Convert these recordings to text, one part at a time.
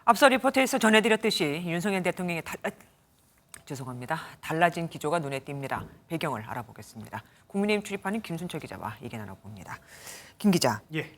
앞서 리포트에서 전해드렸듯이 윤석열 대통령의 달라진 기조가 눈에 띕니다. 배경을 알아보겠습니다. 국민의힘 출입하는 김순철 기자와 얘기 나눠봅니다. 김 기자. 예.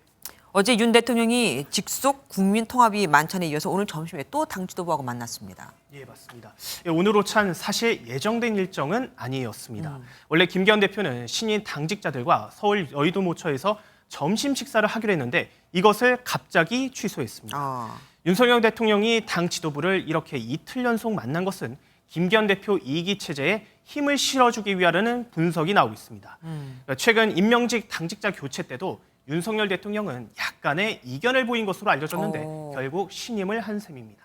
어제 윤 대통령이 직속 국민통합위 만찬에 이어서 오늘 점심에 또 당 지도부하고 만났습니다. 예, 맞습니다. 오늘 오찬 사실 예정된 일정은 아니었습니다. 원래 김기현 대표는 신인 당직자들과 서울 여의도 모처에서 점심 식사를 하기로 했는데 이것을 갑자기 취소했습니다. 윤석열 대통령이 당 지도부를 이렇게 이틀 연속 만난 것은 김기현 대표 2기 체제에 힘을 실어주기 위하라는 분석이 나오고 있습니다. 최근 임명직 당직자 교체 때도 윤석열 대통령은 약간의 이견을 보인 것으로 알려졌는데 결국 신임을 한 셈입니다.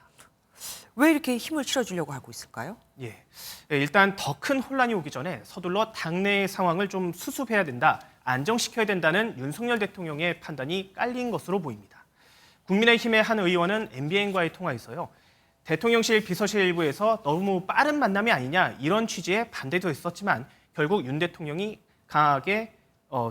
왜 이렇게 힘을 실어주려고 하고 있을까요? 예, 일단 더 큰 혼란이 오기 전에 서둘러 당내의 상황을 좀 수습해야 된다, 안정시켜야 된다는 윤석열 대통령의 판단이 깔린 것으로 보입니다. 국민의힘의 한 의원은 MBN과의 통화에서요, 대통령실 비서실 일부에서 너무 빠른 만남이 아니냐 이런 취지에 반대도 했었지만 결국 윤 대통령이 강하게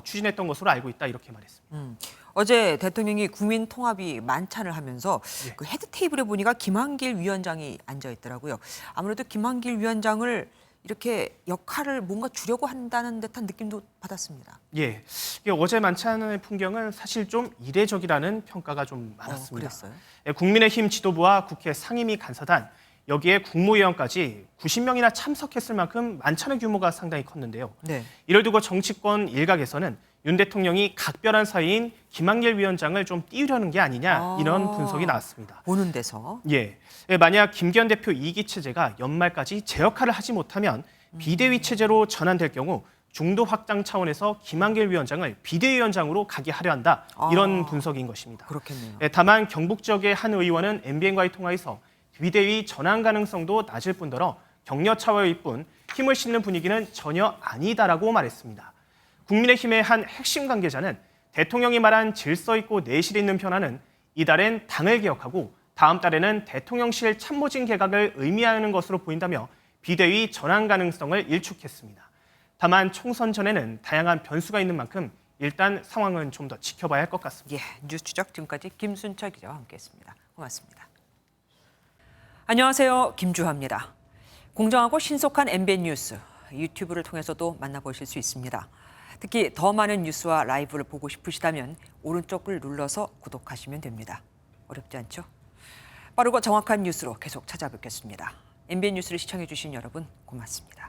추진했던 것으로 알고 있다 이렇게 말했습니다. 어제 대통령이 국민통합위 만찬을 하면서 그 헤드 테이블에 보니까 김한길 위원장이 앉아 있더라고요. 아무래도 김한길 위원장을 이렇게 역할을 뭔가 주려고 한다는 듯한 느낌도 받았습니다. 예, 어제 만찬의 풍경은 사실 좀 이례적이라는 평가가 좀 많았습니다. 그랬어요? 국민의힘 지도부와 국회 상임위 간사단, 여기에 국무위원까지 90명이나 참석했을 만큼 만찬의 규모가 상당히 컸는데요. 네. 이를 두고 정치권 일각에서는 윤 대통령이 각별한 사이인 김한길 위원장을 좀 띄우려는 게 아니냐 이런 분석이 나왔습니다. 보는 데서. 예, 만약 김기현 대표 2기 체제가 연말까지 제 역할을 하지 못하면 비대위 체제로 전환될 경우 중도 확장 차원에서 김한길 위원장을 비대위원장으로 가게 하려 한다 이런 분석인 것입니다. 그렇겠네요. 다만 경북 지역의 한 의원은 MBN과의 통화에서 비대위 전환 가능성도 낮을 뿐더러 격려 차원일 뿐 힘을 싣는 분위기는 전혀 아니다라고 말했습니다. 국민의힘의 한 핵심 관계자는 대통령이 말한 질서 있고 내실 있는 변화는 이달엔 당을 개혁하고 다음 달에는 대통령실 참모진 개각을 의미하는 것으로 보인다며 비대위 전환 가능성을 일축했습니다. 다만 총선 전에는 다양한 변수가 있는 만큼 일단 상황은 좀 더 지켜봐야 할 것 같습니다. 예, 뉴스 추적 지금까지 김순철 기자와 함께했습니다. 고맙습니다. 안녕하세요, 김주하입니다. 공정하고 신속한 MBN 뉴스 유튜브를 통해서도 만나보실 수 있습니다. 특히 더 많은 뉴스와 라이브를 보고 싶으시다면 오른쪽을 눌러서 구독하시면 됩니다. 어렵지 않죠? 빠르고 정확한 뉴스로 계속 찾아뵙겠습니다. MBN 뉴스를 시청해 주신 여러분 고맙습니다.